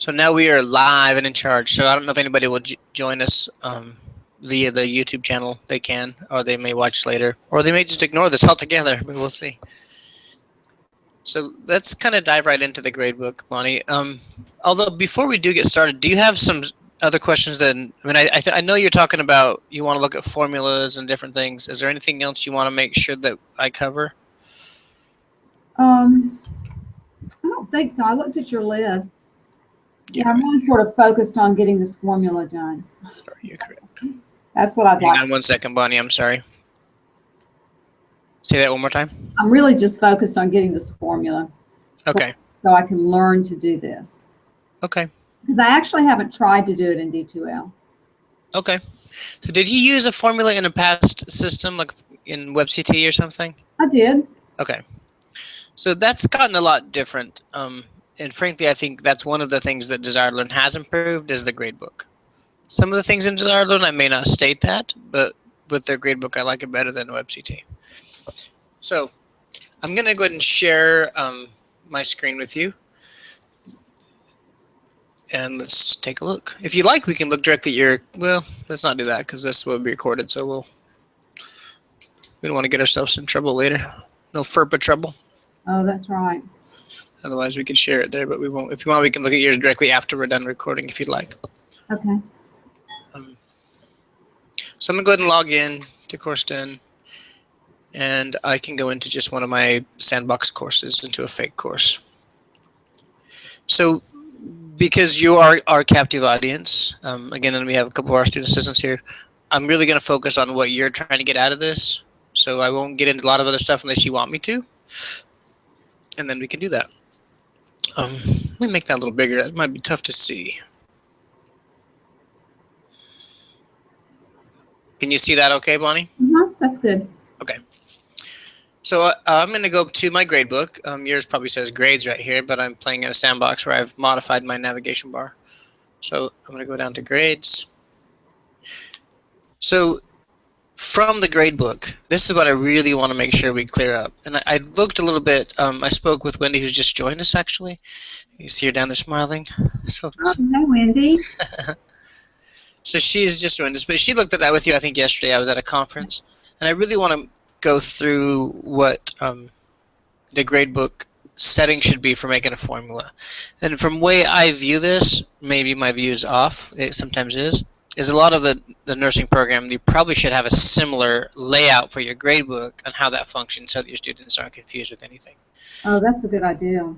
So now we are live and in charge. So I don't know if anybody will join us via the YouTube channel. They can, or they may watch later, or they may just ignore this altogether, but we'll see. So let's kind of dive right into the gradebook, Bonnie. Although before we do get started, do you have some other questions? That I know you're talking about you want to look at formulas and different things. Is there anything else you want to make sure that I cover? I don't think so. I looked at your list. Yeah, I'm really sort of focused on getting this formula done. Sorry, you're correct. That's what I'd like. Hang on 1 second, Bonnie. I'm sorry. Say that one more time. I'm really just focused on getting this formula. Okay. So I can learn to do this. Okay. Because I actually haven't tried to do it in D2L. Okay. So did you use a formula in a past system, like in WebCT or something? I did. Okay. So that's gotten a lot different. And frankly, I think that's one of the things that Desire to Learn has improved is the gradebook. Some of the things in Desire to Learn, I may not state that, but with their gradebook, I like it better than WebCT. So I'm going to go ahead and share my screen with you. And let's take a look. If you like, we can look directly at your, well, let's not do that because this will be recorded. So we don't want to get ourselves in trouble later. No FERPA trouble. Oh, that's right. Otherwise, we could share it there, but we won't. If you want, we can look at yours directly after we're done recording if you'd like. Okay. So I'm going to go ahead and log in to CourseDen, and I can go into just one of my sandbox courses, into a fake course. So because you are our captive audience, again, and we have a couple of our student assistants here, I'm really going to focus on what you're trying to get out of this. So I won't get into a lot of other stuff unless you want me to, and then we can do that. Let me make that a little bigger. That might be tough to see. Can you see that okay, Bonnie? That's good. Okay. So I'm going to go to my gradebook. Yours probably says grades right here, but I'm playing in a sandbox where I've modified my navigation bar. So I'm going to go down to grades. So from the gradebook, this is what I really want to make sure we clear up. And I looked a little bit. I spoke with Wendy, who's just joined us, actually. You see her down there smiling. So, hi, Wendy. So she's just joined us. But she looked at that with you, I think, yesterday. I was at a conference. And I really want to go through what the gradebook setting should be for making a formula. And from the way I view this, maybe my view is off. It sometimes is a lot of the nursing program, you probably should have a similar layout for your gradebook on how that functions so that your students aren't confused with anything. Oh, that's a good idea.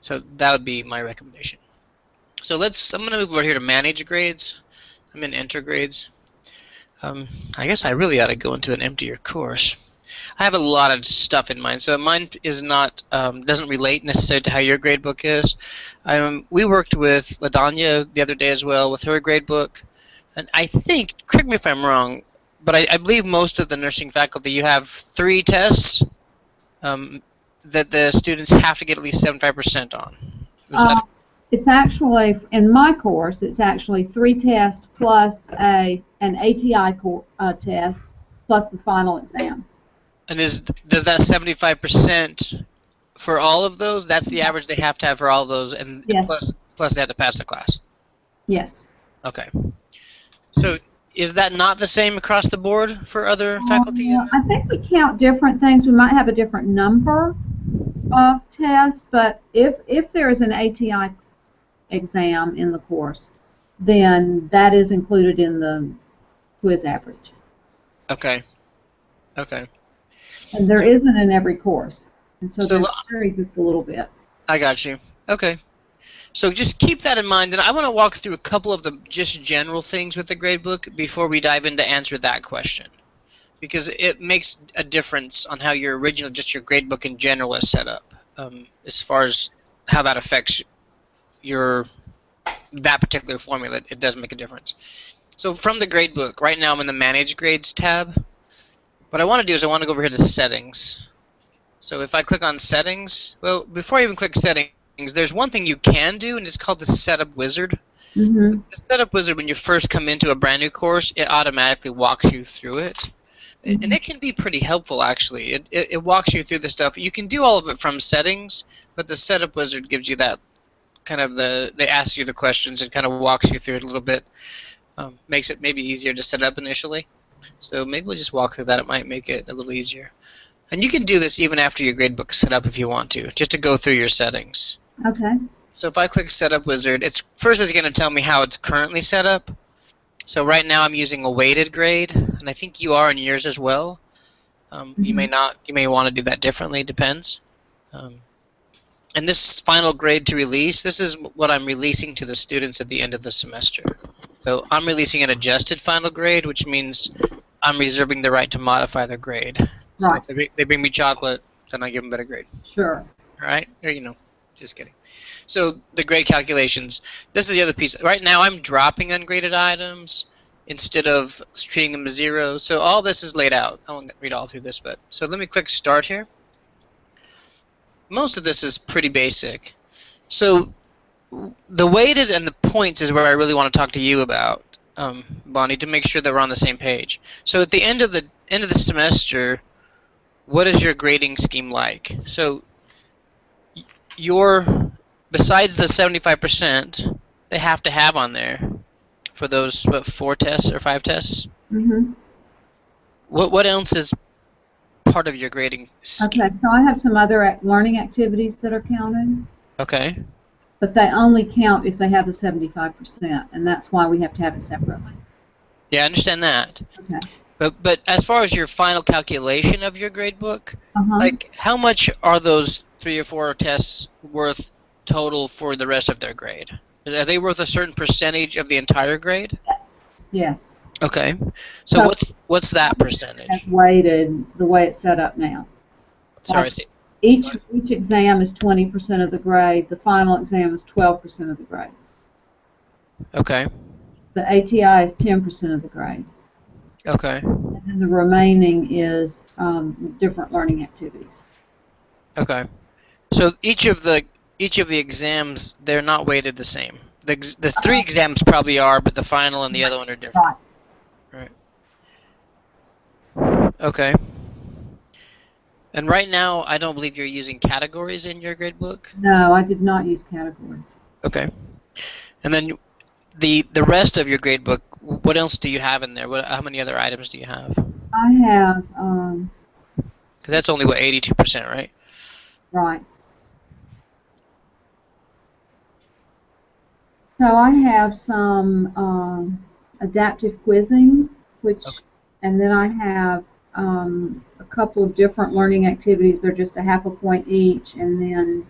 So that would be my recommendation. So I'm going to move over here to manage grades. I'm in enter grades. I guess I really ought to go into an emptier course. I have a lot of stuff in mind. So mine is not, doesn't relate necessarily to how your gradebook is. We worked with LaDanya the other day as well with her gradebook. And I think, correct me if I'm wrong, but I believe most of the nursing faculty, you have 3 tests that the students have to get at least 75% on. It's actually, in my course, it's actually 3 tests plus an ATI test plus the final exam. And does that 75% for all of those? That's the average they have to have for all of those, and yes. plus they have to pass the class. Yes. Okay. So is that not the same across the board for other faculty? I think we count different things. We might have a different number of tests, but if there is an ATI exam in the course, then that is included in the quiz average. Okay. Okay. And there isn't in every course, and so they vary just a little bit. I got you. Okay. So just keep that in mind, and I want to walk through a couple of the just general things with the gradebook before we dive in to answer that question, because it makes a difference on how your original, just your gradebook in general is set up, as far as how that affects that particular formula. It does make a difference. So from the gradebook, right now I'm in the Manage Grades tab. What I want to do is I want to go over here to Settings. So if I click on Settings, well, before I even click Settings, there's one thing you can do, and it's called the Setup Wizard. The Setup Wizard, when you first come into a brand new course, it automatically walks you through it. And it can be pretty helpful, actually. It walks you through the stuff. You can do all of it from Settings, but the Setup Wizard gives you that kind of they ask you the questions and kind of walks you through it a little bit. Makes it maybe easier to set up initially. So maybe we'll just walk through that. It might make it a little easier. And you can do this even after your gradebook is set up if you want to, just to go through your settings. Okay. So if I click Setup Wizard, first it's going to tell me how it's currently set up. So right now I'm using a weighted grade, and I think you are in yours as well. You may not. You may want to do that differently. Depends. And this final grade to release, this is what I'm releasing to the students at the end of the semester. So I'm releasing an adjusted final grade, which means I'm reserving the right to modify their grade. Right. So if they bring me chocolate, then I give them a better grade. Sure. All right? Or, just kidding. So the grade calculations, this is the other piece. Right now I'm dropping ungraded items instead of treating them as 0. So all this is laid out. I won't read all through this, but so let me click Start here. Most of this is pretty basic. So the weighted and the points is where I really want to talk to you about, Bonnie, to make sure that we're on the same page. So at the end of the semester, what is your grading scheme like? So besides the 75%, they have to have on there for those 4 tests or 5 tests. Mm-hmm. What else is part of your grading scheme? Okay, so I have some other learning activities that are counted. Okay. But they only count if they have the 75%, and that's why we have to have it separately. Yeah, I understand that. Okay. But as far as your final calculation of your gradebook, like how much are those 3 or 4 tests worth total for the rest of their grade? Are they worth a certain percentage of the entire grade? Yes. Yes. Okay. So what's that percentage? It's weighted the way it's set up now. Sorry. Each exam is 20% of the grade. The final exam is 12% of the grade. Okay. The ATI is 10% of the grade. Okay. And then the remaining is different learning activities. Okay. So each of the exams, they're not weighted the same. The 3 exams probably are, but the final and the other one are different. Right. Okay. And right now, I don't believe you're using categories in your gradebook? No, I did not use categories. Okay. And then the rest of your gradebook, what else do you have in there? How many other items do you have? I have... Because that's only, 82%, right? Right. So I have some adaptive quizzing, and then I have a couple of different learning activities. They're just a half a point each, and then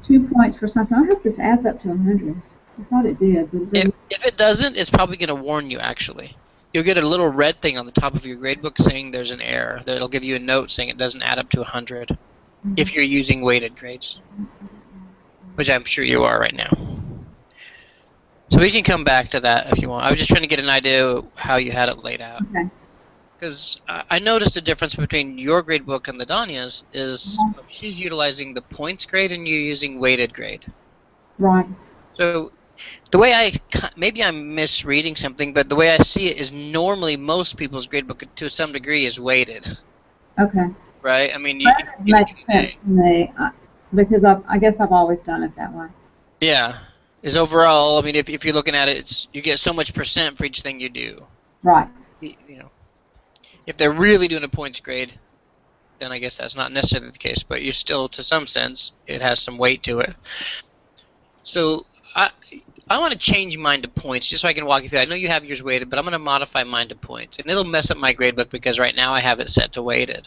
2 points for something. I hope this adds up to 100. I thought it did. But if it doesn't, it's probably going to warn you, actually. You'll get a little red thing on the top of your gradebook saying there's an error. It'll give you a note saying it doesn't add up to 100 if you're using weighted grades, which I'm sure you are right now. So we can come back to that if you want. I was just trying to get an idea of how you had it laid out. Okay. Because I noticed a difference between your gradebook and Ladonya's is she's utilizing the points grade and you're using weighted grade. Right. So the way maybe I'm misreading something, but the way I see it is normally most people's gradebook to some degree is weighted. Okay. Right? I mean, that makes sense to me because I guess I've always done it that way. Yeah. Is overall, I mean, if you're looking at it, you get so much % for each thing you do. Right. If they're really doing a points grade, then I guess that's not necessarily the case, but you're still, to some sense, it has some weight to it. So I want to change mine to points just so I can walk you through. I know you have yours weighted, but I'm going to modify mine to points. And it'll mess up my gradebook because right now I have it set to weighted.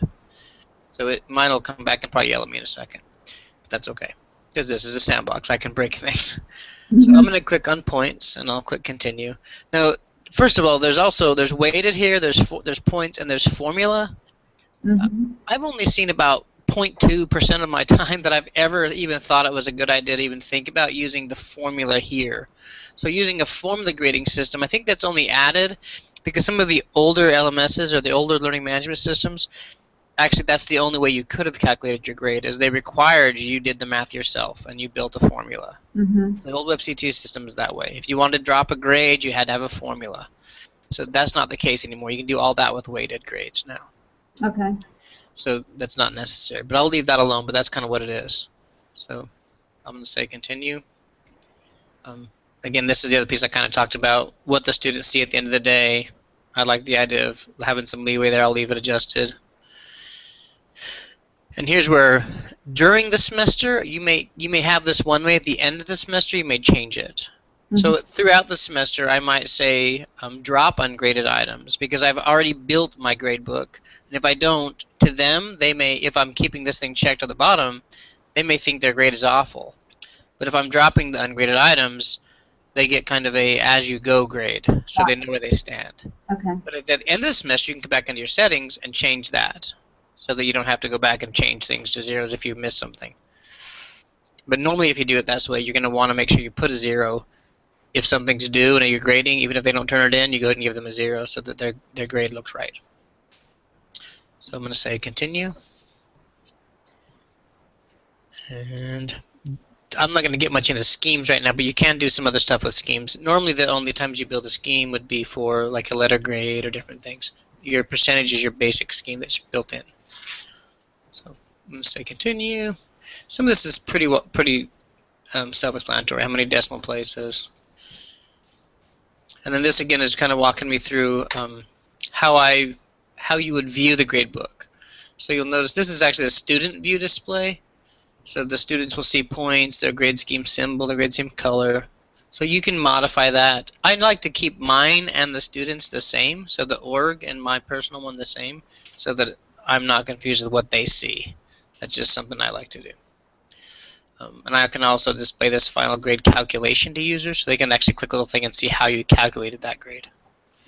So mine will come back and probably yell at me in a second. But that's okay, because this is a sandbox. I can break things. So I'm going to click on points, and I'll click continue. Now, first of all, there's weighted here, there's points, and there's formula. I've only seen about 0.2% of my time that I've ever even thought it was a good idea to even think about using the formula here. So using a formula grading system, I think that's only added because some of the older LMSs or the older learning management systems, actually that's the only way you could have calculated your grade, is they required you did the math yourself and you built a formula. So the old WebCT system is that way. If you wanted to drop a grade, you had to have a formula. So that's not the case anymore. You can do all that with weighted grades now. Okay. So that's not necessary. But I'll leave that alone, but that's kind of what it is. So I'm going to say continue. Again, this is the other piece I kind of talked about, what the students see at the end of the day. I like the idea of having some leeway there. I'll leave it adjusted. And here's where, during the semester, you may have this one way. At the end of the semester, you may change it. So throughout the semester, I might say drop ungraded items because I've already built my gradebook. And if I don't, to them, they may, if I'm keeping this thing checked at the bottom, they may think their grade is awful. But if I'm dropping the ungraded items, they get kind of a as-you-go grade, so they know where they stand. Okay. But at the end of the semester, you can come back into your settings and change that, so that you don't have to go back and change things to zeros if you miss something. But normally, if you do it that way, you're going to want to make sure you put a 0 if something's due and you're grading. Even if they don't turn it in, you go ahead and give them a 0 so that their grade looks right. So I'm going to say continue. And I'm not going to get much into schemes right now, but you can do some other stuff with schemes. Normally, the only times you build a scheme would be for like a letter grade or different things. Your percentage is your basic scheme that's built in. So I'm going to say continue. Some of this is pretty self-explanatory. How many decimal places? And then this again is kind of walking me through how you would view the gradebook. So you'll notice this is actually a student view display. So the students will see points, their grade scheme symbol, their grade scheme color. So you can modify that. I like to keep mine and the students the same, so the org and my personal one the same, so that I'm not confused with what they see. That's just something I like to do. And I can also display this final grade calculation to users, so they can actually click a little thing and see how you calculated that grade.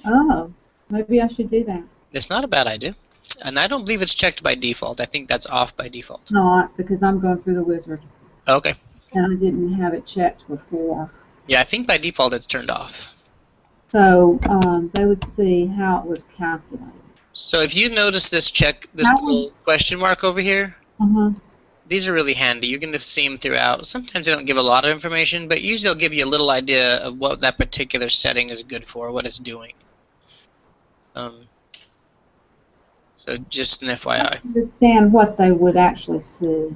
Oh, maybe I should do that. It's not a bad idea. And I don't believe it's checked by default. I think that's off by default. Not because I'm going through the wizard. Okay. And I didn't have it checked before. Yeah, I think by default it's turned off. So they would see how it was calculated. So if you notice this little question mark over here, these are really handy. You're going to see them throughout. Sometimes they don't give a lot of information, but usually they'll give you a little idea of what that particular setting is good for, what it's doing. So just an FYI. I understand what they would actually see.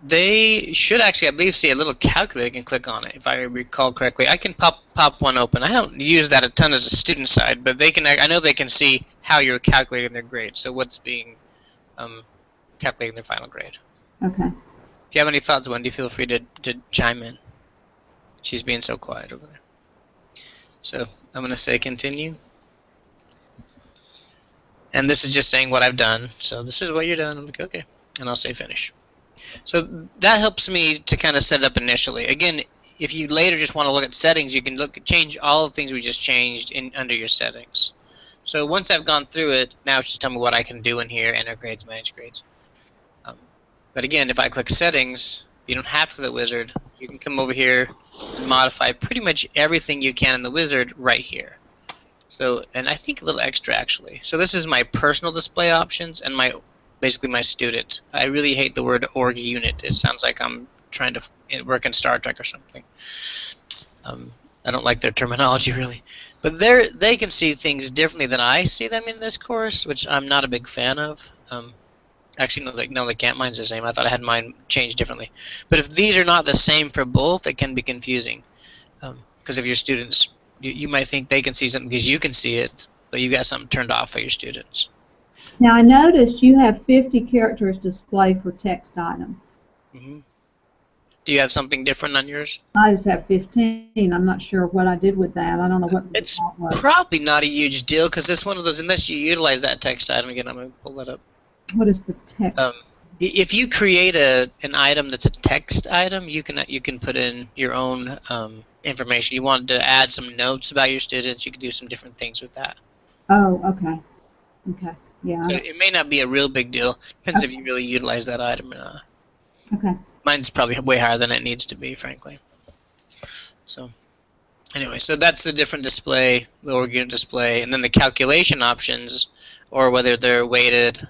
They should actually, I believe, see a little calculator. You can click on it, if I recall correctly. I can pop one open. I don't use that a ton as a student side, but they can. I know they can see how you're calculating their grade. So what's being calculating their final grade. Okay. If you have any thoughts, Wendy, feel free to chime in. She's being so quiet over there. So I'm going to say continue. And this is just saying what I've done. So this is what you're done. I'm like, okay. And I'll say finish. So that helps me to kind of set it up initially. Again, if you later just want to look at settings, you can change all the things we just changed under your settings. So once I've gone through it, now it's just tell me what I can do in here, enter grades, manage grades. But again, if I click settings, you don't have to the wizard. You can come over here and modify pretty much everything you can in the wizard right here. So, and I think a little extra actually. So this is my personal display options and basically my student. I really hate the word org unit. It sounds like I'm trying to work in Star Trek or something. I don't like their terminology really. But they can see things differently than I see them in this course, which I'm not a big fan of. Actually, no, they can't. Mine's the same. I thought I had mine changed differently. But if these are not the same for both, it can be confusing. Because of your students, you might think they can see something because you can see it, but you got something turned off for your students. Now, I noticed you have 50 characters display for text item. Mm-hmm. Do you have something different on yours? I just have 15. I'm not sure what I did with that. I don't know what it's was. Probably not a huge deal because it's one of those, unless you utilize that text item. Again, I'm going to pull that up. What is the text? If you create an item that's a text item, you can put in your own information. You wanted to add some notes about your students, you can do some different things with that. Oh, okay. Okay. Yeah. So it may not be a real big deal. Depends if you really utilize that item or not. Okay. Mine's probably way higher than it needs to be, frankly. So anyway, so that's the different display, the org unit display, and then the calculation options, or whether they're weighted,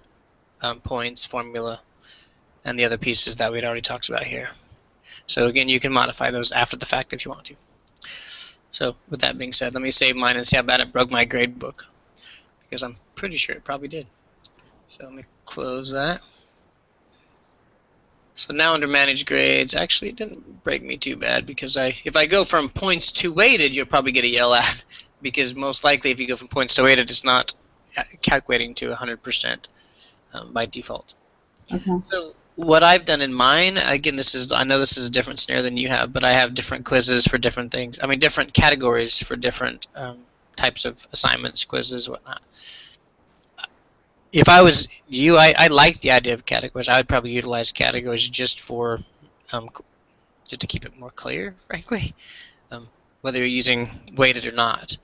points, formula, and the other pieces that we'd already talked about here. So again, you can modify those after the fact if you want to. So with that being said, let me save mine and see how bad it broke my grade book, because I'm pretty sure it probably did. So let me close that. So now under manage grades, actually it didn't break me too bad because if I go from points to weighted, you'll probably get a yell at because most likely if you go from points to weighted, it's not calculating to 100% by default. Okay. So what I've done in mine, again, I know this is a different scenario than you have, but I have different quizzes for different things. I mean, different categories for different types of assignments, quizzes, whatnot. If I was you, I like the idea of categories. I would probably utilize categories just for, just to keep it more clear, frankly, whether you're using weighted or not.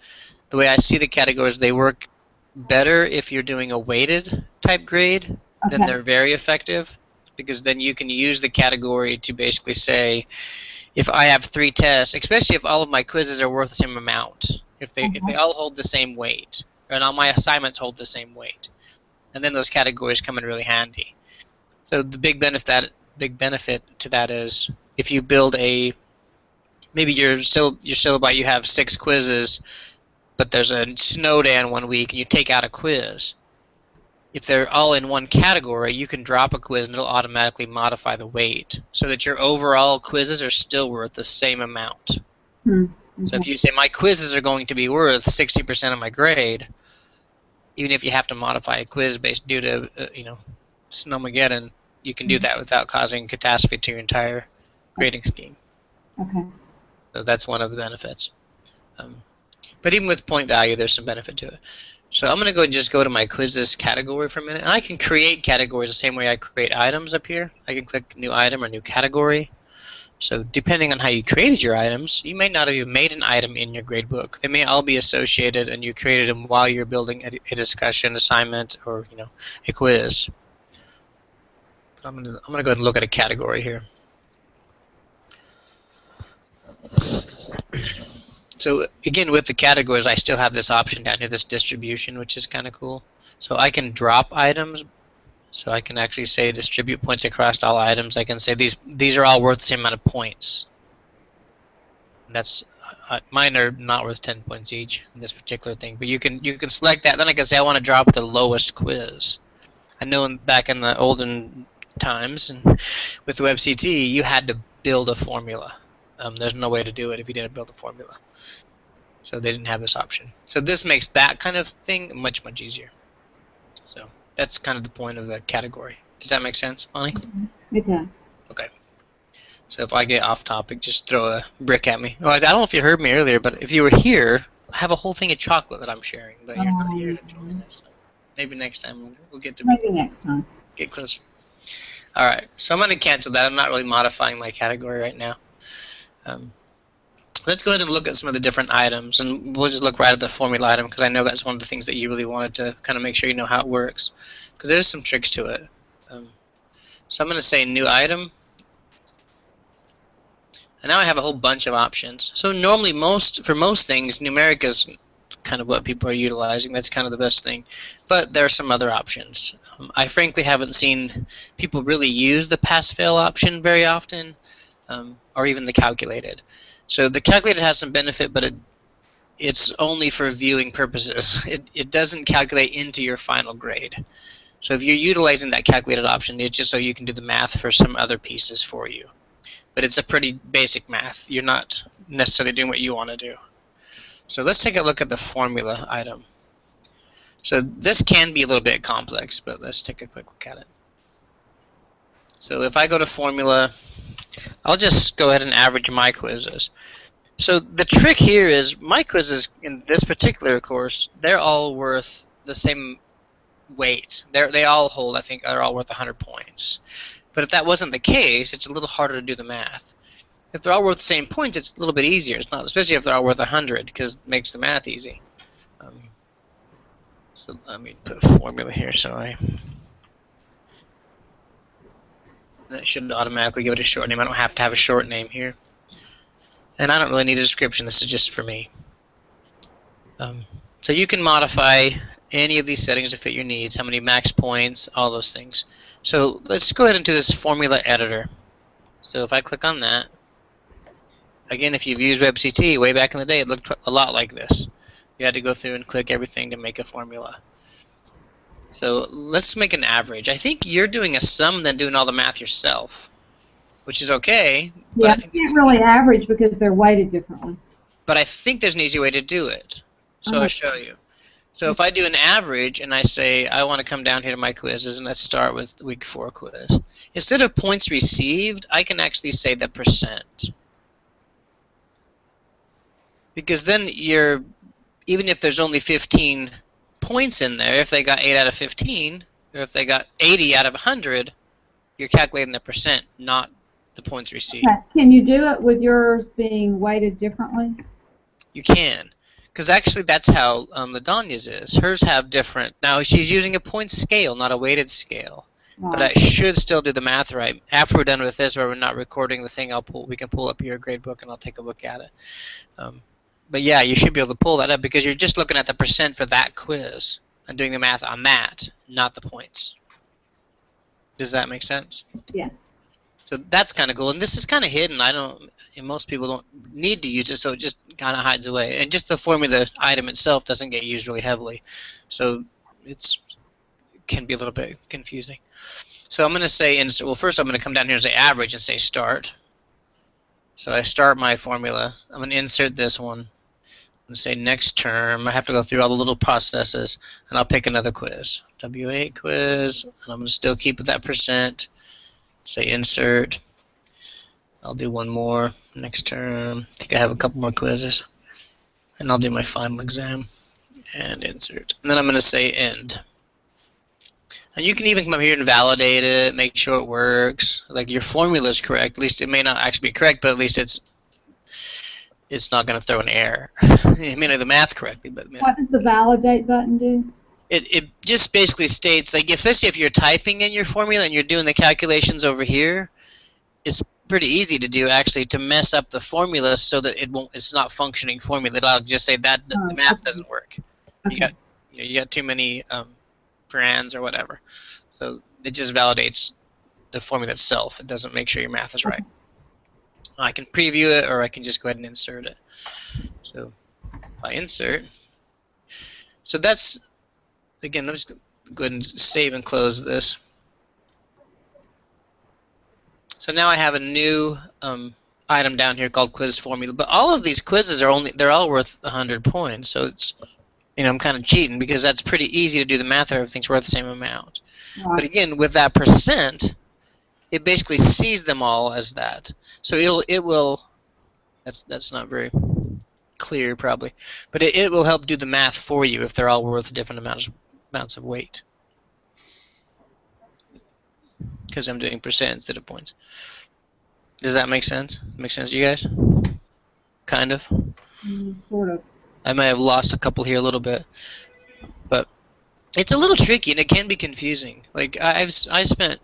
The way I see the categories, they work better if you're doing a weighted type grade. Then Okay. they're very effective because then you can use the category to basically say, if I have 3 tests, especially if all of my quizzes are worth the same amount, if they all hold the same weight, and all my assignments hold the same weight, and then those categories come in really handy. So the big benefit to that is if you build maybe your syllabi, you have 6 quizzes, but there's a snow day in 1 week, and you take out a quiz. If they're all in one category, you can drop a quiz and it'll automatically modify the weight so that your overall quizzes are still worth the same amount. Okay. So if you say my quizzes are going to be worth 60% of my grade, even if you have to modify a quiz based due to Snowmageddon, you can do that without causing catastrophe to your entire grading scheme. Okay. So that's one of the benefits. But even with point value, there's some benefit to it. So I'm going to just go to my quizzes category for a minute, and I can create categories the same way I create items up here. I can click new item or new category. So depending on how you created your items, you may not have even made an item in your gradebook. They may all be associated, and you created them while you're building a discussion, assignment, or a quiz. But I'm gonna go ahead and look at a category here. So again, with the categories, I still have this option down here, this distribution, which is kind of cool. So I can drop items. So I can actually say distribute points across all items. I can say these are all worth the same amount of points. And that's mine are not worth 10 points each in this particular thing. But you can select that. Then I can say I want to drop the lowest quiz. I know back in the olden times and with WebCT, you had to build a formula. There's no way to do it if you didn't build a formula. So they didn't have this option. So this makes that kind of thing much, much easier. So that's kind of the point of the category. Does that make sense, Bonnie? It does. Okay. So if I get off topic, just throw a brick at me. Oh, I don't know if you heard me earlier, but if you were here, I have a whole thing of chocolate that I'm sharing, but you're not here to join us. So maybe next time we'll get to Maybe next time. get closer. All right, so I'm going to cancel that. I'm not really modifying my category right now. Let's go ahead and look at some of the different items, and we'll just look right at the formula item because I know that's one of the things that you really wanted to kind of make sure you know how it works, because there's some tricks to it. So I'm going to say new item, and now I have a whole bunch of options. So normally for most things, numeric is kind of what people are utilizing. That's kind of the best thing, but there are some other options. I frankly haven't seen people really use the pass-fail option very often, or even the calculated. So the calculated has some benefit, but it's only for viewing purposes. It doesn't calculate into your final grade. So if you're utilizing that calculated option, it's just so you can do the math for some other pieces for you. But it's a pretty basic math. You're not necessarily doing what you want to do. So let's take a look at the formula item. So this can be a little bit complex, but let's take a quick look at it. So if I go to formula, I'll just go ahead and average my quizzes. So the trick here is my quizzes in this particular course, they're all worth the same weight. They all hold, I think, they're all worth 100 points. But if that wasn't the case, it's a little harder to do the math. If they're all worth the same points, it's a little bit easier. It's not, especially if they're all worth 100, because it makes the math easy. So let me put a formula here. So that should automatically give it a short name. I don't have to have a short name here. And I don't really need a description. This is just for me. So you can modify any of these settings to fit your needs, how many max points, all those things. So let's go ahead into this formula editor. So if I click on that, again, if you've used WebCT way back in the day, it looked a lot like this. You had to go through and click everything to make a formula. So let's make an average. I think you're doing a sum, then doing all the math yourself. which is okay. But Yeah, I you think can't really average because they're weighted differently. there's an easy way to do it. So I'll Oh, show you. So if I do an average and I say I want to come down here to my quizzes and let's start with week 4 quiz. Instead of points received, I can actually say the percent. Because then even if there's only 15 points in there, if they got 8 out of 15, or if they got 80 out of 100, you're calculating the percent, not the points received. okay. Can you do it with yours being weighted differently? You can. Because actually that's how LaDonya's is. Hers have different. Now she's using a point scale, not a weighted scale. But I Right. should still do the math right. After we're done with this, where we're not recording the thing, we can pull up your gradebook and I'll take a look at it. But yeah, you should be able to pull that up because you're just looking at the percent for that quiz and doing the math on that, not the points. Does that make sense? Yes. So that's kind of cool, and this is kind of hidden. And most people don't need to use it, so it just kind of hides away. And just the formula item itself doesn't get used really heavily, so it can be a little bit confusing. So I'm going to say insert. Well, first I'm going to come down here and say average and say start. So I start my formula. I'm going to insert this one and say next term. I have to go through all the little processes, and I'll pick another quiz. W8 quiz, and I'm going to still keep with that percent. Say insert. I'll do one more next term. I think I have a couple more quizzes. And I'll do my final exam. And insert. And then I'm going to say end. And you can even come up here and validate it, make sure it works. Like your formula is correct. At least it may not actually be correct, but at least it's not going to throw an error. It may not do the math correctly, but What does the validate button do? it just basically states, like, especially if you're typing in your formula and you're doing the calculations over here, it's pretty easy to do actually to mess up the formula so that it's not functioning formula. It'll just say that the math doesn't work. Okay. You got too many brands or whatever. So it just validates the formula itself. It doesn't make sure your math is right. I can preview it or I can just go ahead and insert it. So if I insert, so that's, again, let me just go ahead and save and close this. So now I have a new item down here called quiz formula. But all of these quizzes they're all worth 100 points. So it's, I'm kind of cheating because that's pretty easy to do the math. Everything's worth the same amount. Right. But again, with that percent, it basically sees them all as that. So it will. That's not very clear probably, but it will help do the math for you if they're all worth different amounts of weight. Because I'm doing percent instead of points. Does that make sense? Make sense to you guys? Kind of? Sort of. I may have lost a couple here a little bit. But it's a little tricky and it can be confusing. Like I spent,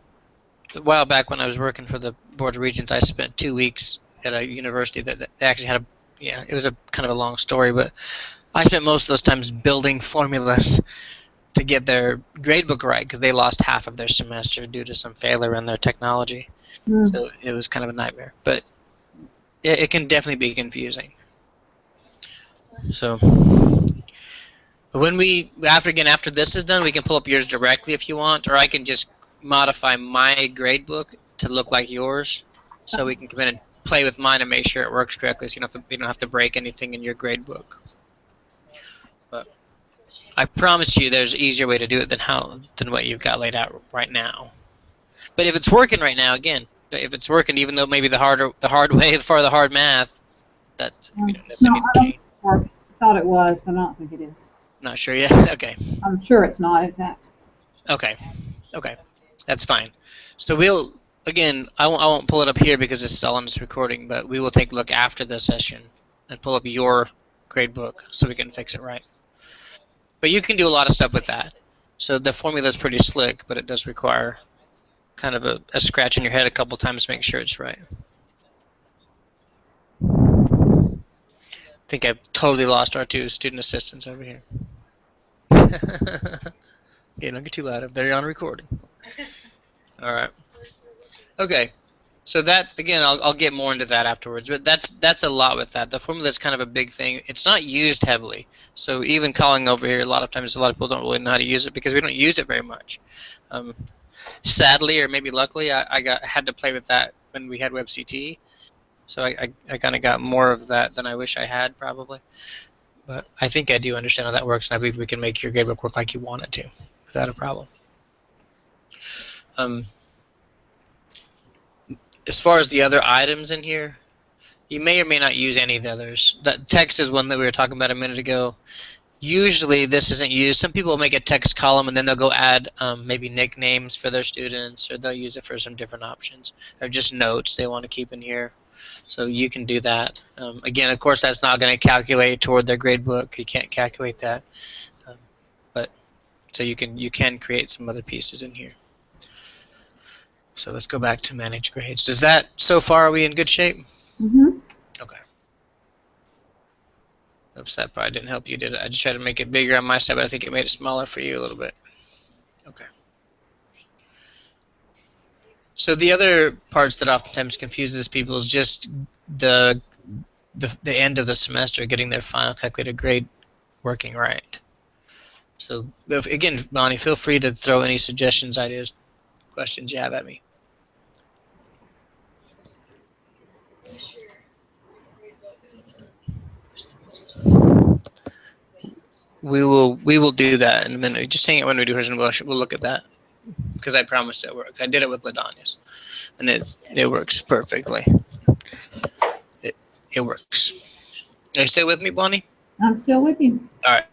a while back when I was working for the Board of Regents, I spent 2 weeks at a university that actually had it was a kind of a long story, but I spent most of those times building formulas to get their gradebook right because they lost half of their semester due to some failure in their technology. So it was kind of a nightmare. But it can definitely be confusing. So when after this is done, we can pull up yours directly if you want, or I can just modify my gradebook to look like yours, so we can come in and play with mine and make sure it works correctly, so you don't have to break anything in your gradebook. But I promise you, there's an easier way to do it than what you've got laid out right now. But if it's working right now, again, if it's working, even though maybe the hard way for the hard math, that you don't necessarily need to change. I thought it was, but I don't think it is. Not sure yet. Okay. I'm sure it's not, in fact. Okay. Okay. That's fine. So again, I won't pull it up here because it's all on this recording, but we will take a look after the session and pull up your gradebook so we can fix it right. But you can do a lot of stuff with that. So the formula is pretty slick, but it does require kind of a scratch in your head a couple times to make sure it's right. I think I've totally lost our 2 student assistants over here. Okay, don't get too loud up there. You're on recording. All right. Okay. So that, again, I'll get more into that afterwards. But that's a lot with that. The formula is kind of a big thing. It's not used heavily. So even calling over here, a lot of times, a lot of people don't really know how to use it because we don't use it very much. Sadly, or maybe luckily, I had to play with that when we had WebCT. So I kind of got more of that than I wish I had, probably. But I think I do understand how that works, and I believe we can make your gradebook work like you want it to, without a problem. As far as the other items in here, you may or may not use any of the others. That text is one that we were talking about a minute ago. Usually this isn't used. Some people make a text column and then they'll go add maybe nicknames for their students, or they'll use it for some different options, or just notes they want to keep in here. So you can do that. Again, of course, that's not going to calculate toward their gradebook. You can't calculate that. But so you can create some other pieces in here. So let's go back to manage grades. Does that, so far, are we in good shape? Mm-hmm. Okay. Oops, that probably didn't help you, did it? I just tried to make it bigger on my side, but I think it made it smaller for you a little bit. Okay. So the other parts that oftentimes confuses people is just the end of the semester, getting their final calculated grade working right. So again, Bonnie, feel free to throw any suggestions, ideas, questions you have at me. We will do that in a minute. Just hang it when we do hers, and we'll look at that, because I promise it worked. I did it with Ladonia's, and it works perfectly. It works. Are you still with me, Bonnie? I'm still with you. All right.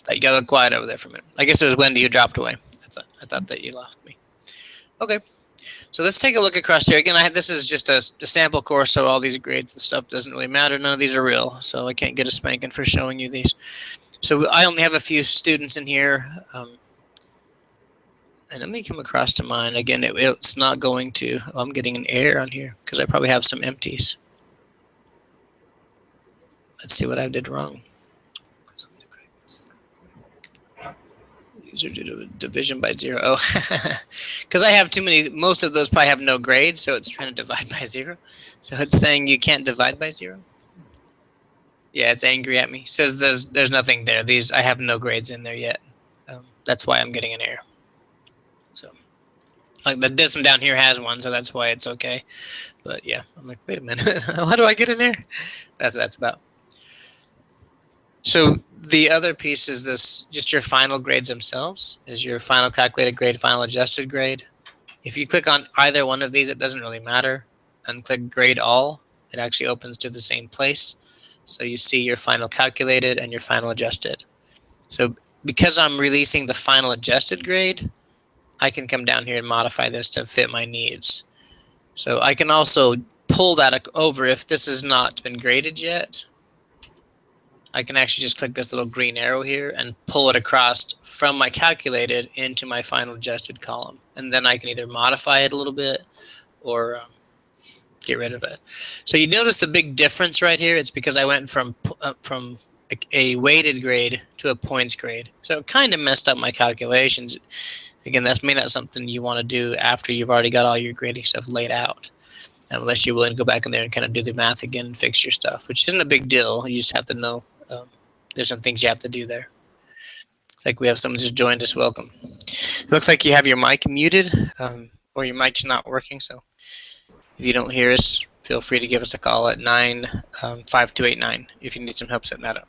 You got a little quiet over there for a minute. I guess it was Wendy who dropped away. I thought that you lost me. Okay. So let's take a look across here. Again, this is just a sample course, so all these grades and stuff doesn't really matter. None of these are real, so I can't get a spanking for showing you these. So I only have a few students in here. And let me come across to mine. Again, it's not going to. Oh, I'm getting an error on here because I probably have some empties. Let's see what I did wrong. User division by 0. Oh, because I have too many. Most of those probably have no grade, so it's trying to divide by 0. So it's saying you can't divide by 0. Yeah, it's angry at me. It says there's nothing there. I have no grades in there yet. That's why I'm getting an error. So like this one down here has one, so that's why it's okay. But yeah, I'm like, wait a minute, how do I get an error? That's what that's about. So the other piece is this, just your final grades themselves, is your final calculated grade, final adjusted grade. If you click on either one of these, it doesn't really matter. And click grade all, it actually opens to the same place. So you see your final calculated and your final adjusted. So because I'm releasing the final adjusted grade, I can come down here and modify this to fit my needs. So I can also pull that over if this has not been graded yet. I can actually just click this little green arrow here and pull it across from my calculated into my final adjusted column. And then I can either modify it a little bit or get rid of it. So you notice the big difference right here. It's because I went from a weighted grade to a points grade. So it kind of messed up my calculations. Again, that's maybe not something you want to do after you've already got all your grading stuff laid out, unless you're willing to go back in there and kind of do the math again and fix your stuff, which isn't a big deal. You just have to know there's some things you have to do there. It's like we have someone just joined us. Welcome. It looks like you have your mic muted, or your mic's not working. So if you don't hear us, feel free to give us a call at 95289 if you need some help setting that up.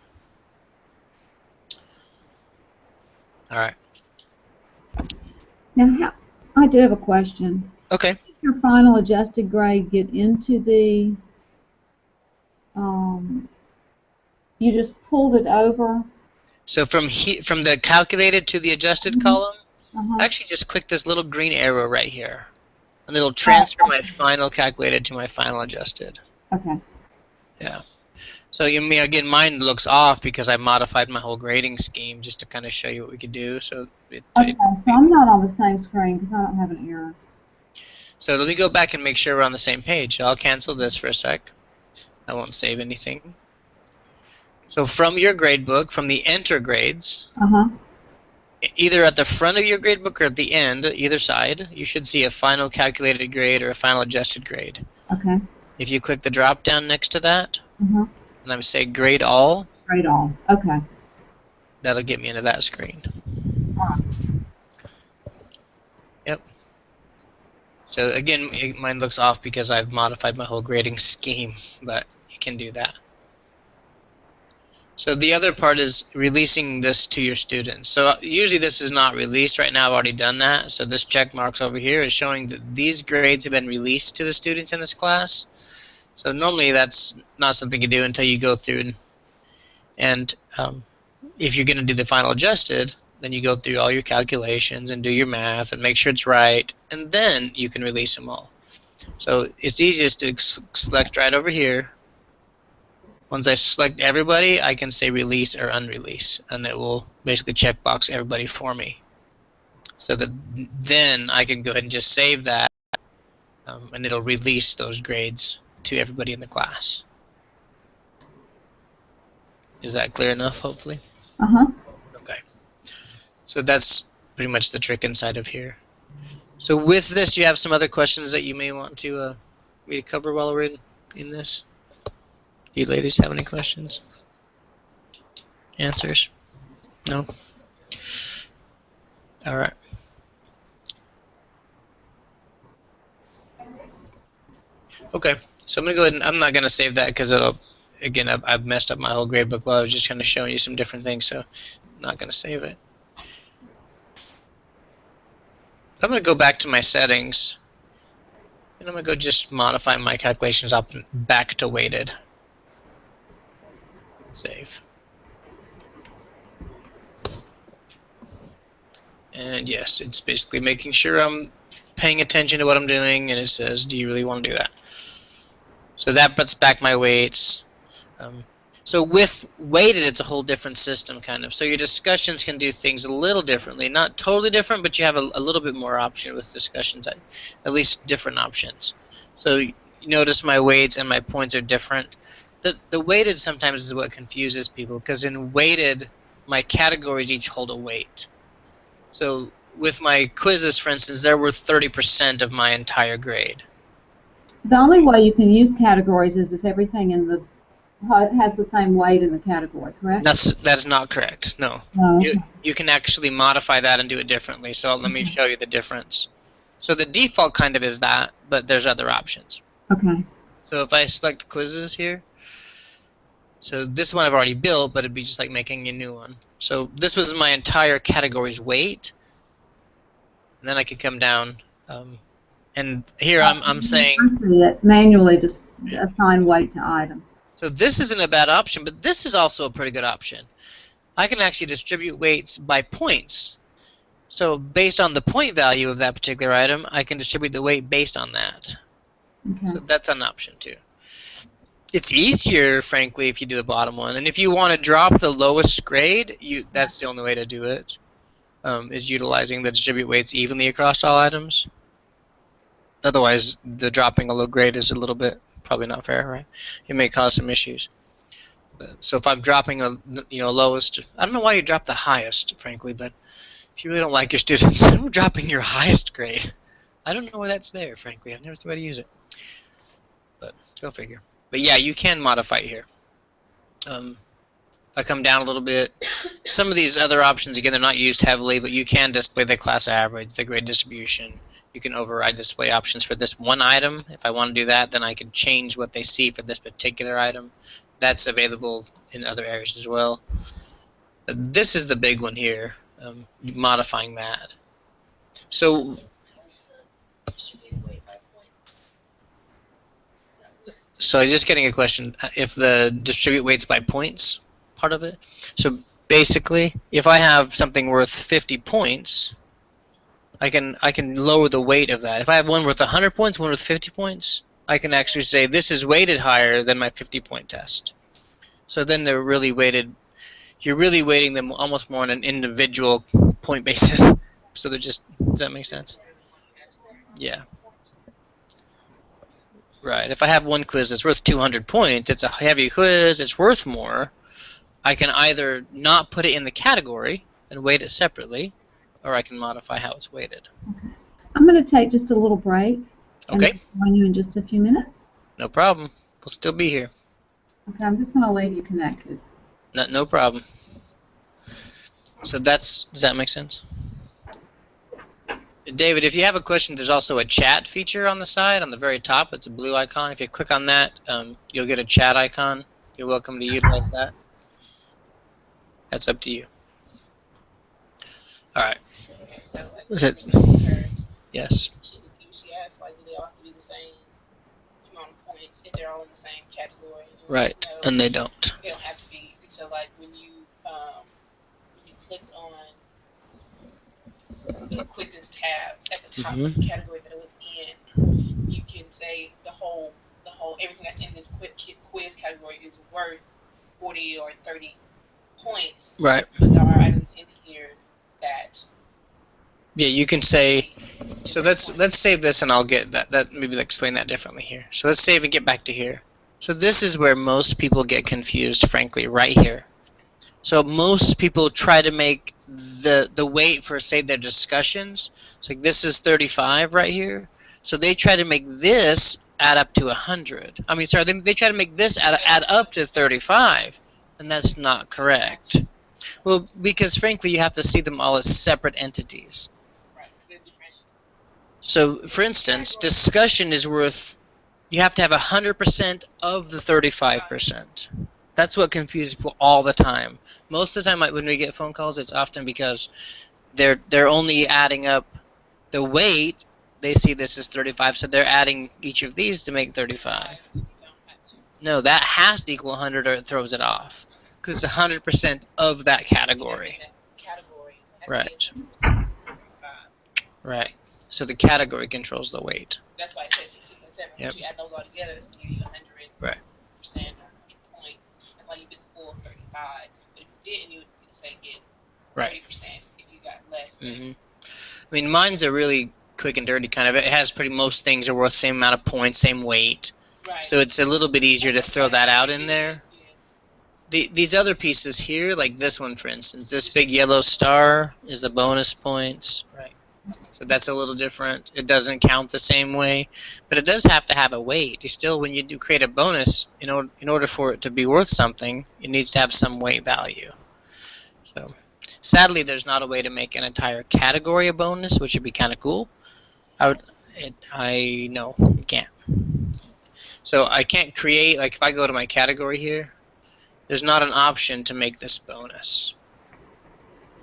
All right. Now, I do have a question. Okay. Your final adjusted grade get into the, you just pulled it over? So from the calculated to the adjusted column, I actually just click this little green arrow right here, and it'll transfer my final calculated to my final adjusted. Okay. Yeah. So again, mine looks off because I modified my whole grading scheme just to kind of show you what we could do. So okay, so I'm not on the same screen because I don't have an error. So let me go back and make sure we're on the same page. I'll cancel this for a sec. I won't save anything. So from your gradebook, from the enter grades, either at the front of your gradebook or at the end, either side, you should see a final calculated grade or a final adjusted grade. Okay. If you click the drop down next to that, and I would say grade all. Grade all. Okay. That'll get me into that screen. Yep. So again, mine looks off because I've modified my whole grading scheme, but you can do that. So the other part is releasing this to your students. So usually this is not released. Right now I've already done that. So this check marks over here is showing that these grades have been released to the students in this class. So normally that's not something you do until you go through and if you're going to do the final adjusted, then you go through all your calculations and do your math and make sure it's right, and then you can release them all. So it's easiest to select right over here. Once I select everybody, I can say release or unrelease, and it will basically checkbox everybody for me. So that then I can go ahead and just save that, and it'll release those grades to everybody in the class. Is that clear enough, hopefully? Uh-huh. Okay. So that's pretty much the trick inside of here. So with this, you have some other questions that you may want to me to cover while we're in this? Do you ladies have any questions? Answers? No? All right. Okay, so I'm going to go ahead and I'm not going to save that because it'll, again, I've messed up my whole gradebook while I was just kind of showing you some different things, so I'm not going to save it. I'm going to go back to my settings, and I'm going to go just modify my calculations up back to weighted. Save. And yes, it's basically making sure I'm paying attention to what I'm doing, and it says, do you really want to do that? So that puts back my weights. So with weighted, it's a whole different system, kind of. So your discussions can do things a little differently. Not totally different, but you have a little bit more option with discussions, at least different options. So you notice my weights and my points are different. The weighted sometimes is what confuses people, because in weighted, my categories each hold a weight. So with my quizzes, for instance, they're worth 30% of my entire grade. The only way you can use categories is everything in the has the same weight in the category, correct? That's not correct. No. Oh, okay. You can actually modify that and do it differently. So let me show you the difference. So the default kind of is that, but there's other options. Okay. So if I select quizzes here, so this one I've already built, but it'd be just like making a new one. So this was my entire category's weight. And then I could come down, and here I'm saying. I see it. Manually just assign weight to items. So this isn't a bad option, but this is also a pretty good option. I can actually distribute weights by points. So based on the point value of that particular item, I can distribute the weight based on that. Okay. So that's an option too. It's easier, frankly, if you do the bottom one. And if you want to drop the lowest grade, that's the only way to do it, is utilizing the distribute weights evenly across all items. Otherwise, the dropping a low grade is a little bit probably not fair, right? It may cause some issues. So if I'm dropping a lowest, I don't know why you drop the highest, frankly, but if you really don't like your students, I'm dropping your highest grade. I don't know why that's there, frankly. I've never seen anybody use it, but go figure. But yeah, you can modify it here. If I come down a little bit, some of these other options, again, they're not used heavily, but you can display the class average, the grade distribution. You can override display options for this one item. If I want to do that, then I can change what they see for this particular item. That's available in other areas as well. But this is the big one here, modifying that. So I'm just getting a question, if the distribute weights by points part of it. So basically, if I have something worth 50 points, I can lower the weight of that. If I have one worth 100 points, one worth 50 points, I can actually say this is weighted higher than my 50-point test. So then they're really weighted. You're really weighting them almost more on an individual point basis. So they're just, does that make sense? Yeah. Right. If I have one quiz that's worth 200 points, it's a heavy quiz, it's worth more. I can either not put it in the category and weight it separately, or I can modify how it's weighted. Okay. I'm going to take just a little break. Okay. And join you in just a few minutes. No problem. We'll still be here. Okay, I'm just going to leave you connected. No problem. So does that make sense? David, if you have a question, there's also a chat feature on the side, on the very top. It's a blue icon. If you click on that, you'll get a chat icon. You're welcome to utilize that. That's up to you. All right. So, like, Was it? her, Yes. she asked, like, do they all have to be the same amount of points if they're all in the same category? Right, No, and they don't. they don't have to be. So, like, when you clicked on the quizzes tab at the top of the category that it was in, you can say the whole everything that's in this quiz category is worth 40 or 30 points. Right. But there are items in here that. Yeah, you can say. So let's save this, and I'll get that maybe explain that differently here. So let's save and get back to here. So this is where most people get confused, frankly, right here. So most people try to make the weight for, say, their discussions. So like this is 35 right here. So they try to make this add up to 100. I mean, sorry, they try to make this add up to 35, and that's not correct. Well, because frankly, you have to see them all as separate entities. So, for instance, discussion is worth, you have to have 100% of the 35%. That's what confuses people all the time. Most of the time when we get phone calls, it's often because they're only adding up the weight. They see this as 35, so they're adding each of these to make 35. No, that has to equal 100 or it throws it off. Because it's 100% of that category. Right. Right. So the category controls the weight. That's why it says 16.7. Yep. If you add those all together, it's going to give you 100% right. or 100 points. That's why you get the full 35. But if you didn't, you would say get 30% if you got less. I mean, mine's a really quick and dirty kind of. It has pretty most things are worth the same amount of points, same weight. Right. So it's a little bit easier to throw that out in there. These other pieces here, like this one, for instance, this big yellow star is the bonus points. Right. So that's a little different. It doesn't count the same way, but it does have to have a weight. You still, when you do create a bonus, in order for it to be worth something, it needs to have some weight value. So, sadly, there's not a way to make an entire category a bonus, which would be kind of cool. I know you can't. So I can't create, like if I go to my category here, there's not an option to make this bonus.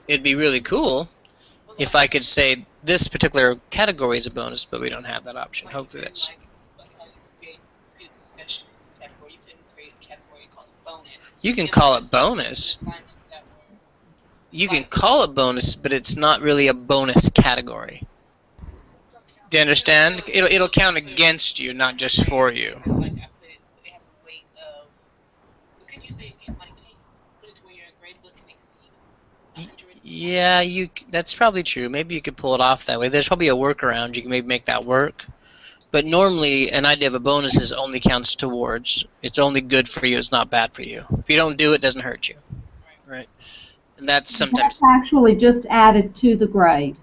It'd be really cool if I could say this particular category is a bonus, but we don't have that option. Hopefully that's. You can call it bonus. You can call it bonus, but it's not really a bonus category. Do you understand? It'll count against you, not just for you. Yeah, that's probably true. Maybe you could pull it off that way. There's probably a workaround. You can maybe make that work. But normally, an idea of a bonus is only counts towards. It's only good for you. It's not bad for you. If you don't do it, it doesn't hurt you. Right? And that's sometimes. That's actually just added to the grade.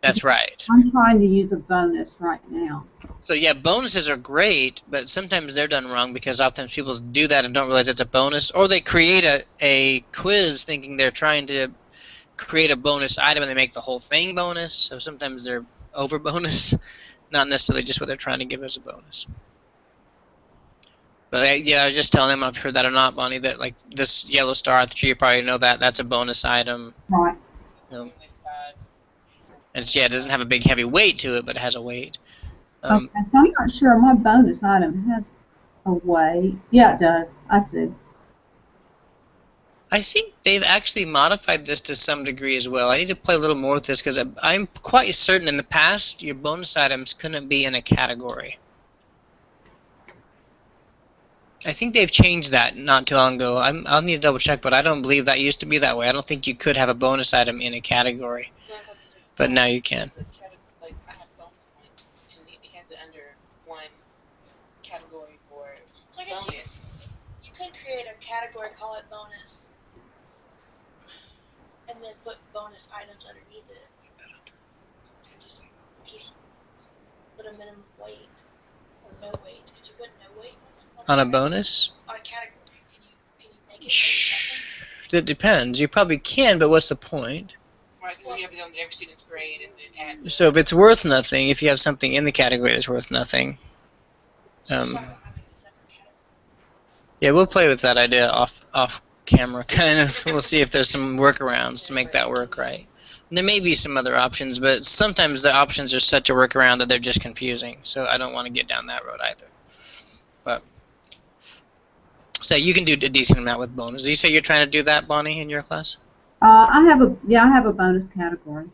That's right. I'm trying to use a bonus right now. So yeah, bonuses are great, but sometimes they're done wrong because oftentimes people do that and don't realize it's a bonus, or they create a quiz thinking they're trying to create a bonus item and they make the whole thing bonus. So sometimes they're over bonus, not necessarily just what they're trying to give as a bonus. But yeah, I was just telling them, I've heard that or not, Bonnie, that like this yellow star at the tree, you probably know that's a bonus item. Right. And yeah, it doesn't have a big heavy weight to it, but it has a weight. Okay, so I'm not sure my bonus item has a weight. Yeah, it does. I see. I think they've actually modified this to some degree as well. I need to play a little more with this because I'm quite certain in the past your bonus items couldn't be in a category. I think they've changed that not too long ago. I'll need to double check, but I don't believe that used to be that way. I don't think you could have a bonus item in a category, but now you can. Like I have bonus points, and it has it under one category for so I guess bonus. You could create a category, call it bonus, and then put bonus items underneath it. And just put a minimum weight or no weight. Did you put no weight On a bonus? On a category. Can you make it? It depends. You probably can, but what's the point? Right, because you have to go them every student's grade and then add. So if it's worth nothing, if you have something in the category that's worth nothing, yeah, we'll play with that idea off camera, kind of. We'll see if there's some workarounds to make that work right. And there may be some other options, but sometimes the options are such a workaround that they're just confusing. So I don't want to get down that road either. But so you can do a decent amount with bonus. You say you're trying to do that, Bonnie, in your class? I have a bonus category.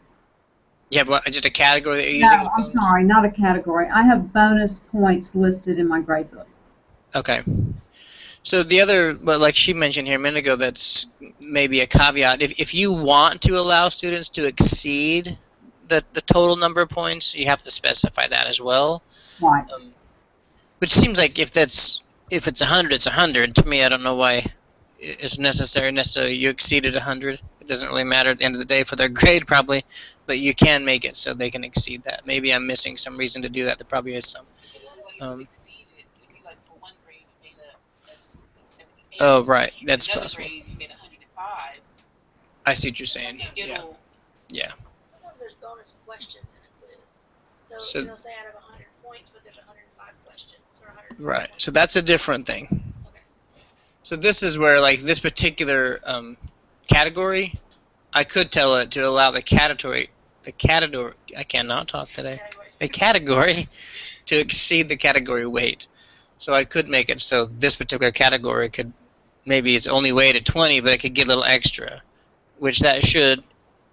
You have what, just a category that you're using as bonus? I'm sorry, not a category. I have bonus points listed in my gradebook. Okay. So the other, but like she mentioned here a minute ago, that's maybe a caveat. If you want to allow students to exceed the total number of points, you have to specify that as well. Right. Which seems like if it's 100, it's 100. To me, I don't know why it's necessarily you exceeded 100. It doesn't really matter at the end of the day for their grade probably, but you can make it so they can exceed that. Maybe I'm missing some reason to do that. There probably is some. Oh, right. That's possible. I see what you're saying. Yeah. Yeah. Sometimes there's bonus questions in a quiz. So they'll say out of 100 points, but there's 105 questions or 105 right. points. So that's a different thing. Okay. So this is where, like, this particular category, I could tell it to allow the category, I cannot talk today, a category to exceed the category weight. So I could make it so this particular category could, maybe it's only weighted 20, but it could get a little extra, which that should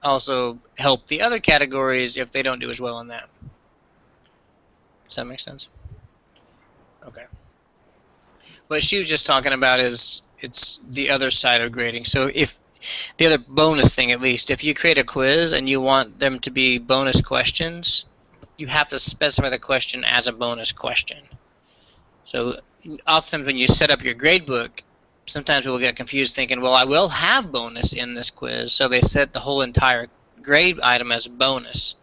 also help the other categories if they don't do as well on that. Does that make sense? Okay. What she was just talking about is it's the other side of grading. So if the other bonus thing, at least, if you create a quiz and you want them to be bonus questions, you have to specify the question as a bonus question. So often when you set up your gradebook, sometimes people get confused thinking, well, I will have bonus in this quiz, so they set the whole entire grade item as a bonus.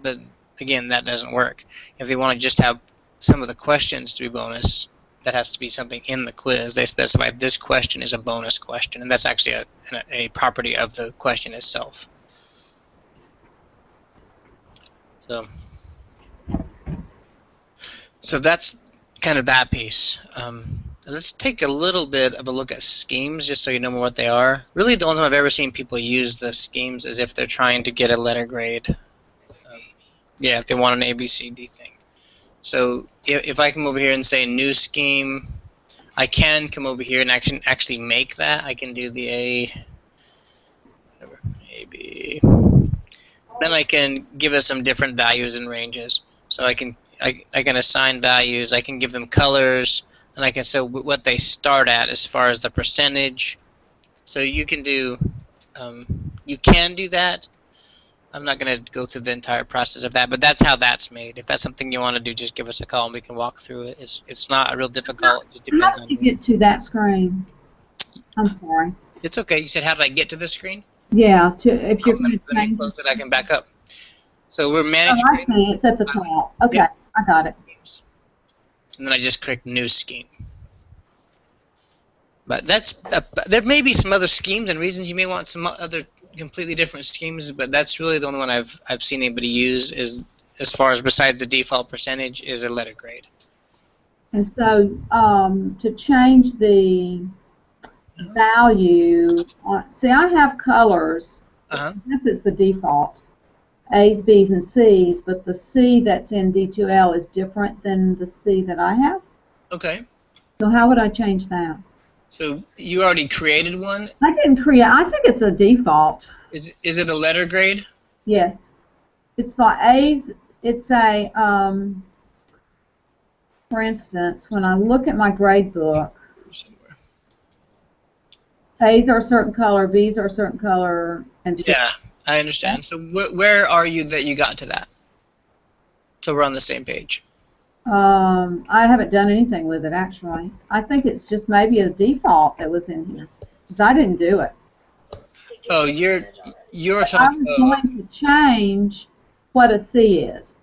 But again, that doesn't work. If they want to just have some of the questions to be bonus, that has to be something in the quiz. They specify this question is a bonus question, and that's actually a property of the question itself. So that's kind of that piece. Let's take a little bit of a look at schemes, just so you know more what they are. Really, the only time I've ever seen people use the schemes is if they're trying to get a letter grade. Yeah, if they want an ABCD thing. So if I come over here and say new scheme, I can come over here and actually make that. I can do the AB. Then I can give it some different values and ranges. So I can assign values. I can give them colors, and I can say what they start at as far as the percentage. So you can do that. I'm not going to go through the entire process of that, but that's how that's made. If that's something you want to do, just give us a call and we can walk through it. It's not a real difficult. It just depends how did you get to that screen? I'm sorry. It's okay. You said, how did I get to the screen? Yeah, if you're going to let me close it, I can back up. So we're managing. Oh, I see. It's at the top. Okay, yep. I got it. And then I just click New Scheme. But that's there may be some other schemes and reasons you may want some other completely different schemes, but that's really the only one I've seen anybody use, is as far as besides the default percentage, is a letter grade. And so to change the value, see, I have colors. This is the default, A's, B's, and C's, but the C that's in D2L is different than the C that I have. Okay. So how would I change that? So you already created one? I didn't create. I think it's a default. Is it a letter grade? Yes. It's for A's. It's a, for instance, when I look at my grade book, A's are a certain color, B's are a certain color, and C's. Yeah, I understand. So where are you that you got to that? So we're on the same page. I haven't done anything with it, actually. I think it's just maybe a default that was in here, because I didn't do it. Oh, you're talking. I'm going to change what a C is.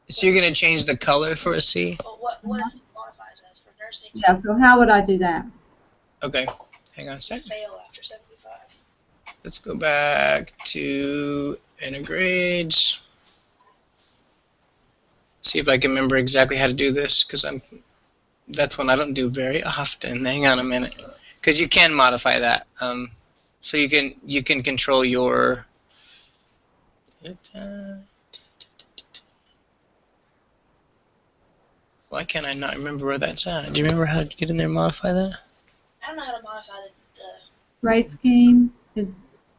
So you're going to change the color for a C? Well, what qualifies as for nursing? Yeah, so how would I do that? Okay, hang on a sec. Fail after 75. let's go back to Grades. See if I can remember exactly how to do this, because that's one I don't do very often. Hang on a minute, because you can modify that. So you can control your. Why can't I not remember where that's at? Do you remember how to get in there and modify that? I don't know how to modify the Grade scheme is.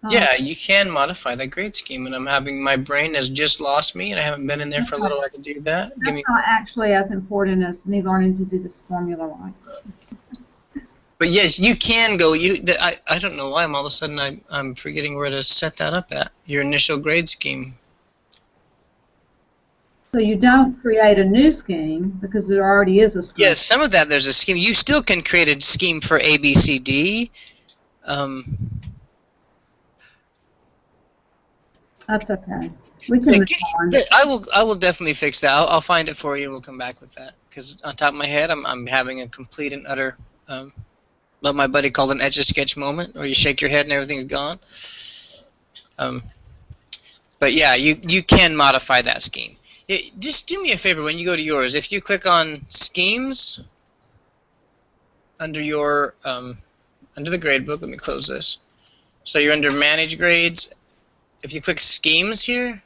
Yeah, you can modify that grade scheme, and my brain has just lost me, and I haven't been in there for a little while to do that. That's not actually as important as me learning to do this formula right. But yes, you can go. I don't know why all of a sudden I'm forgetting where to set that up at. Your initial grade scheme. So you don't create a new scheme because there already is a scheme. Yes, some of that there's a scheme. You still can create a scheme for A, B, C, D. That's okay. We can move on. I will definitely fix that. I'll find it for you, and we'll come back with that. Because on top of my head, I'm having a complete and utter, what my buddy called an etch-a-sketch moment, where you shake your head and everything's gone. But yeah, you can modify that scheme. Just do me a favor when you go to yours. If you click on Schemes under your under the gradebook, let me close this. So you're under Manage Grades. If you click Schemes here,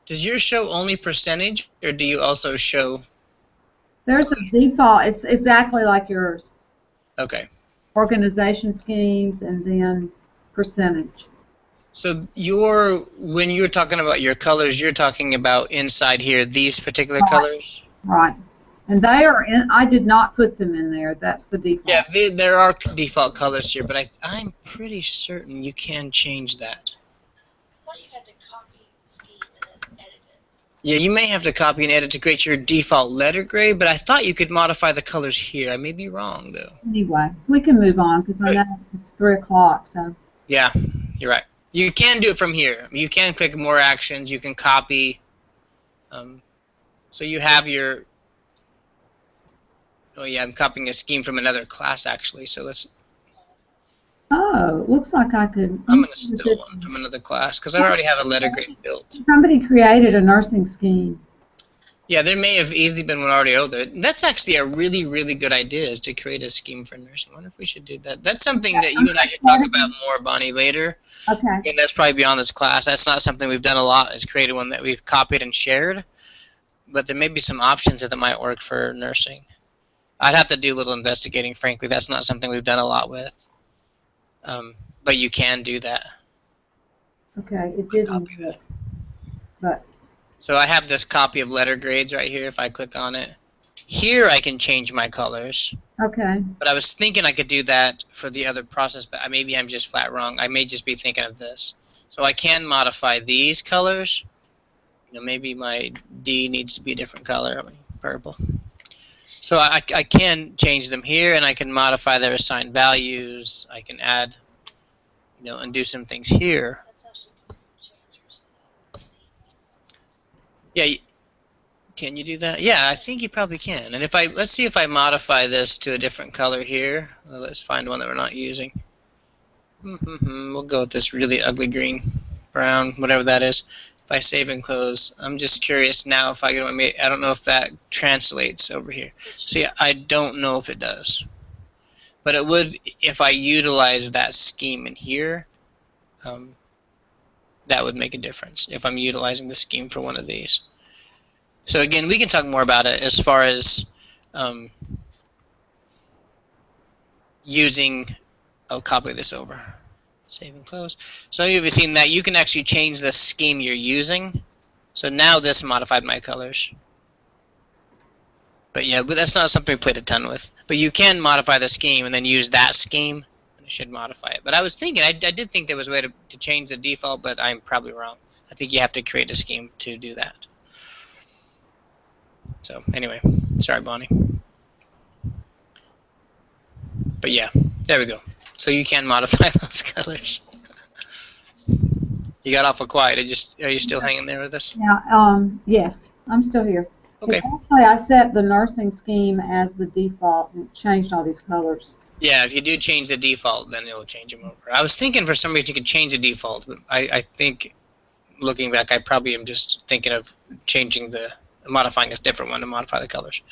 does yours show only percentage, or do you also show? There's a default. It's exactly like yours. Okay. Organization schemes and then percentage. So when you're talking about your colors, you're talking about inside here these particular colors. Right. And they are in. I did not put them in there. That's the default. Yeah, there are default colors here, but I'm pretty certain you can change that. I thought you had to copy the scheme and then edit it. Yeah, you may have to copy and edit to create your default letter grade, but I thought you could modify the colors here. I may be wrong, though. Anyway, we can move on because I know it's 3 o'clock. So. Yeah, you're right. You can do it from here. You can click More Actions. You can copy. So you have your. Oh yeah, I'm copying a scheme from another class actually. So let's. Oh, it looks like I could. I'm going to steal one from another class because I already have a letter grade built. Somebody created a nursing scheme. Yeah, there may have easily been one already out there. That's actually a really, really good idea, is to create a scheme for nursing. I wonder if we should do that. That's something that you and I should talk about more, Bonnie, later. Okay. And that's probably beyond this class. That's not something we've done a lot, is created one that we've copied and shared. But there may be some options that might work for nursing. I'd have to do a little investigating, frankly. That's not something we've done a lot with. But you can do that. Okay, it didn't. But. So I have this copy of letter grades right here. If I click on it, here I can change my colors. Okay. But I was thinking I could do that for the other process, but maybe I'm just flat wrong. I may just be thinking of this. So I can modify these colors. You know, maybe my D needs to be a different color, purple. So I can change them here, and I can modify their assigned values. I can add, and do some things here. Yeah, can you do that? Yeah, I think you probably can. And let's see if I modify this to a different color here. Well, let's find one that we're not using. We'll go with this really ugly green, brown, whatever that is. If I save and close, I'm just curious now if I don't know if that translates over here. See, I don't know if it does. But it would if I utilize that scheme in here. That would make a difference if I'm utilizing the scheme for one of these. So again, we can talk more about it as far as using. I'll copy this over. Save and close. So you've seen that you can actually change the scheme you're using. So now this modified my colors. But yeah, that's not something we played a ton with. But you can modify the scheme and then use that scheme. Should modify it. But I was thinking, I did think there was a way to change the default, but I'm probably wrong. I think you have to create a scheme to do that. So anyway, sorry, Bonnie. But yeah, there we go. So you can modify those colors. You got awful quiet. Are you still hanging there with us? Yeah. Yes, I'm still here. Okay. Actually, I set the nursing scheme as the default and changed all these colors. Yeah, if you do change the default, then it'll change them over. I was thinking for some reason you could change the default, but I think, looking back, I probably am just thinking of modifying a different one to modify the colors.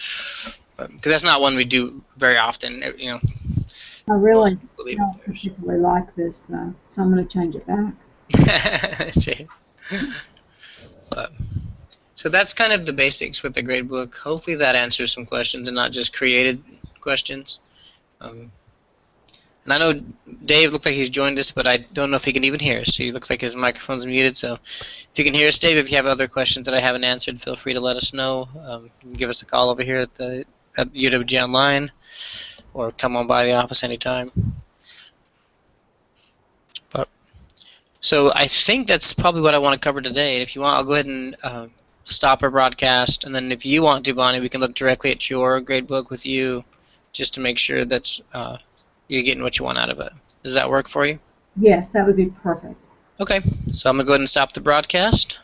Because that's not one we do very often, you know. I really Most people leave it don't there, so. particularly like this, though, so I'm going to change it back. So that's kind of the basics with the gradebook. Hopefully that answers some questions and not just created questions. And I know Dave looks like he's joined us, but I don't know if he can even hear us. So he looks like his microphone's muted. So if you can hear us, Dave, if you have other questions that I haven't answered, feel free to let us know. You can give us a call over here at UWG Online, or come on by the office anytime. So I think that's probably what I want to cover today. If you want, I'll go ahead and stop our broadcast, and then if you want to, Bonnie, we can look directly at your gradebook with you, just to make sure that you're getting what you want out of it. Does that work for you? Yes, that would be perfect. Okay, so I'm going to go ahead and stop the broadcast.